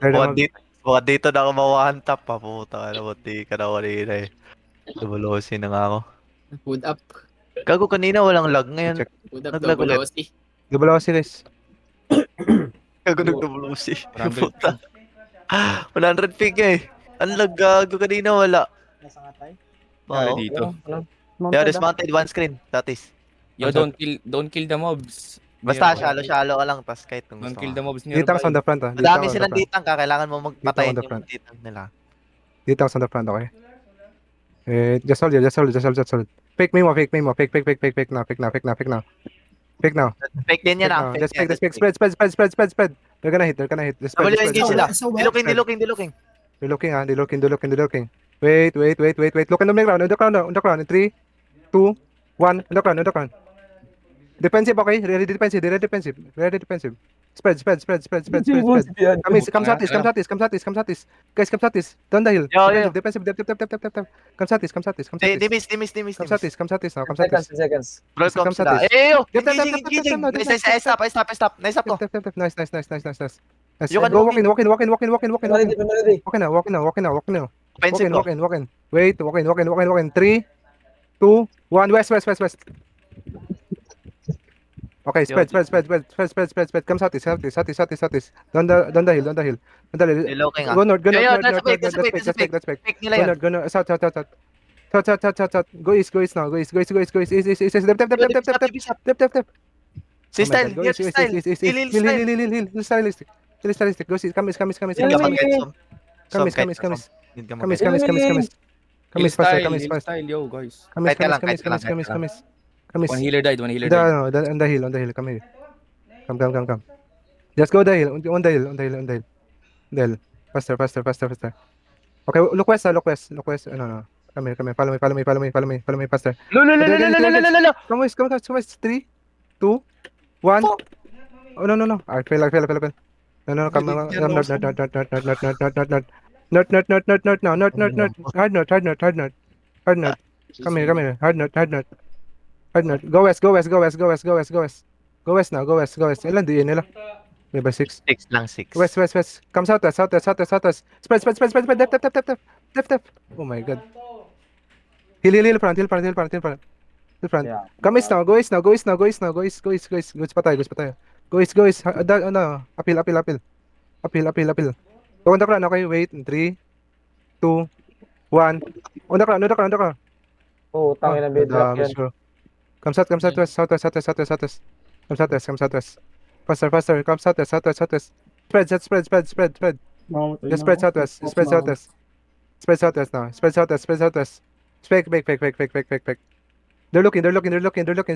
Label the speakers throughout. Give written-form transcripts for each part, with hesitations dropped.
Speaker 1: There
Speaker 2: Bukod
Speaker 1: naman.
Speaker 2: dito, bukod dito na ako ma-one tap pa. Puta ka na, buti ka na kanina eh. Dubolosin na nga ako.
Speaker 3: Food up.
Speaker 2: Gago kanina walang lag, ngayon
Speaker 1: Check.
Speaker 3: Food up,
Speaker 2: naglag
Speaker 3: double
Speaker 2: ulit.
Speaker 3: OC.
Speaker 1: Double ako si guys.
Speaker 2: Gago nagdubolosi.
Speaker 4: 100
Speaker 2: Puta. 100 ping eh. Ang lag gago kanina wala.
Speaker 5: Nasa nga tayo.
Speaker 4: Nangyari
Speaker 2: Oo.
Speaker 4: dito.
Speaker 2: Yeah, dismounted one screen. That is.
Speaker 4: Yo, don't kill the mobs.
Speaker 2: Basta
Speaker 4: Nearby.
Speaker 2: shallow lang tas kahit kung
Speaker 4: Don't
Speaker 2: gusto
Speaker 4: kill
Speaker 2: mo.
Speaker 4: the mobs
Speaker 1: Dito ako on
Speaker 4: nearby.
Speaker 1: the front ah. Dito
Speaker 2: Madami
Speaker 1: ako on the
Speaker 2: silang
Speaker 1: front.
Speaker 2: ditang ka, kailangan mo magpatayin
Speaker 1: on the
Speaker 2: yung
Speaker 1: front.
Speaker 2: ditang nila.
Speaker 1: Dito ako on the front, okay? Just hold, just hold. Fake me mo. Fake now. Fake now.
Speaker 2: Fake din yan ah.
Speaker 1: Just fake.
Speaker 2: Just
Speaker 1: Spread. They're gonna hit. Just spread.
Speaker 2: WNG sila.
Speaker 5: So what?
Speaker 2: Dilooking.
Speaker 1: They're looking. Wait. Look on the ground. On the ground. 3, 2, 1. On the ground. Defensive, okay? Ready defensive. Spread. Come satis. Guys, come satis. Down the hill.
Speaker 2: Yo.
Speaker 1: Defensive. Come satis.
Speaker 2: Dimis.
Speaker 1: Come satis now.
Speaker 6: Seconds.
Speaker 2: Bro, come
Speaker 1: Come
Speaker 2: sila.
Speaker 1: satis.
Speaker 2: Yo!
Speaker 1: Tap.
Speaker 2: Engaging! Stop. Nice up ko.
Speaker 1: Nice.
Speaker 2: You can
Speaker 1: Go
Speaker 2: walk in.
Speaker 1: walk in.
Speaker 6: Ready.
Speaker 1: Walk in.
Speaker 2: Offensive ko.
Speaker 1: Walk in. Wait, walk in. 3, 2, 1. West. Okay, spread. Come satis. Down the hill.
Speaker 2: Dilooking ah.
Speaker 1: Go north.
Speaker 2: Yo, that's fake.
Speaker 1: That's fake.
Speaker 2: Fake nila yan.
Speaker 1: Go north. South. South. Go east now. Go east. Tap.
Speaker 2: Si Style.
Speaker 1: Go
Speaker 2: Yo,
Speaker 1: east.
Speaker 2: Style. Hill style.
Speaker 1: Hill stylistic. Go east. Come.
Speaker 2: Need ka mag-get some. Need ka mag-get
Speaker 4: Heal style,
Speaker 1: Come
Speaker 4: heal style, yo, guys.
Speaker 2: Kahit ka lang.
Speaker 4: One healer died.
Speaker 1: On the hill. Come here. Come. Just go the hill. On the hill. Faster. Okay, look west. No. Come here. Follow me. Faster.
Speaker 2: No.
Speaker 1: Come west. 3, 2, 1. Oh, no. Alright, fail. No. Come on. North. Hard north. Come here. Hard north. Go west. Go west now. Ilan diin nila? May ba 6?
Speaker 2: 6 lang, 6.
Speaker 1: West. Come southwest. Spread. Depth. Oh my god. Hill front.
Speaker 6: Yeah.
Speaker 1: Come east now. Go east. Go east pa tayo. Go east. Appeal. Go on the ground, okay? Wait. 3, 2, 1. On the ground.
Speaker 6: Oh, tangin na bedrock yan.
Speaker 1: Come southwest. Come southwest. Faster. Come southwest. Spread. Just spread southwest. Spread southwest now. Spread southwest. Fake. They're looking.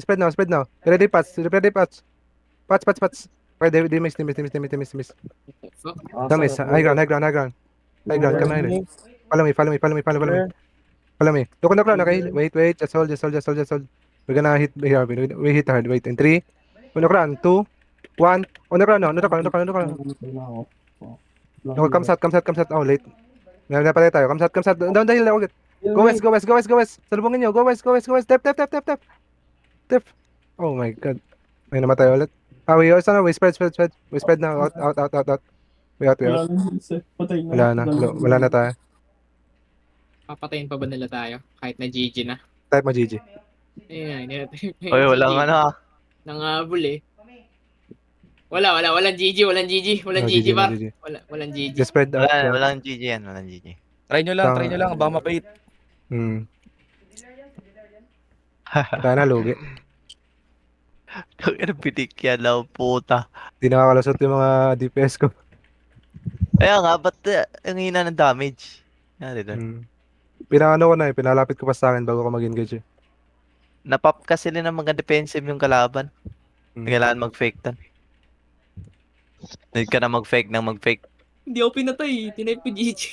Speaker 1: Spread now. Ready patch. Patch. Okay, they miss.
Speaker 3: Fuck.
Speaker 1: Miss. High ground. Come here. Follow me. Look on the ground, okay? Wait. Just hold. We're gonna hit here. We hit hard. Wait. In 3. On the ground. 2, 1. On the ground now. On the ground. No, come south. Oh, late. Napatay tayo. Come south. Down the hill ulit. Go west. Salubungin nyo. Go west. Tap. Oh my god. May namatay ulit. We also we spread. We spread now. Out. We out. Wala na tayo.
Speaker 3: Papatayin pa ba nila tayo? Kahit na GG na.
Speaker 1: Type mo GG.
Speaker 3: Ayun,
Speaker 2: Oy, walang ano ah.
Speaker 3: Nangabol eh. Walang GG. Walang GG bar. Walang GG.
Speaker 1: Just spread out.
Speaker 2: Walang GG yan, walang GG.
Speaker 4: Try nyo lang. Baka mabait.
Speaker 1: Kaya na, lugi.
Speaker 2: Ano pitik yan lang, puta.
Speaker 1: Di nakakalusot yung mga DPS ko.
Speaker 2: Kaya nga, ba't ang hina ng damage? Yan, doon.
Speaker 1: Pinakano ko na eh. Pinalapit ko pa sa akin bago ko mag-engage eh.
Speaker 2: Napop kasi nila ng mga defensive yung kalaban. Kailangan mag-fake tan. Need ka na mag-fake.
Speaker 3: Hindi ako pinatay. Tinipe ko GG.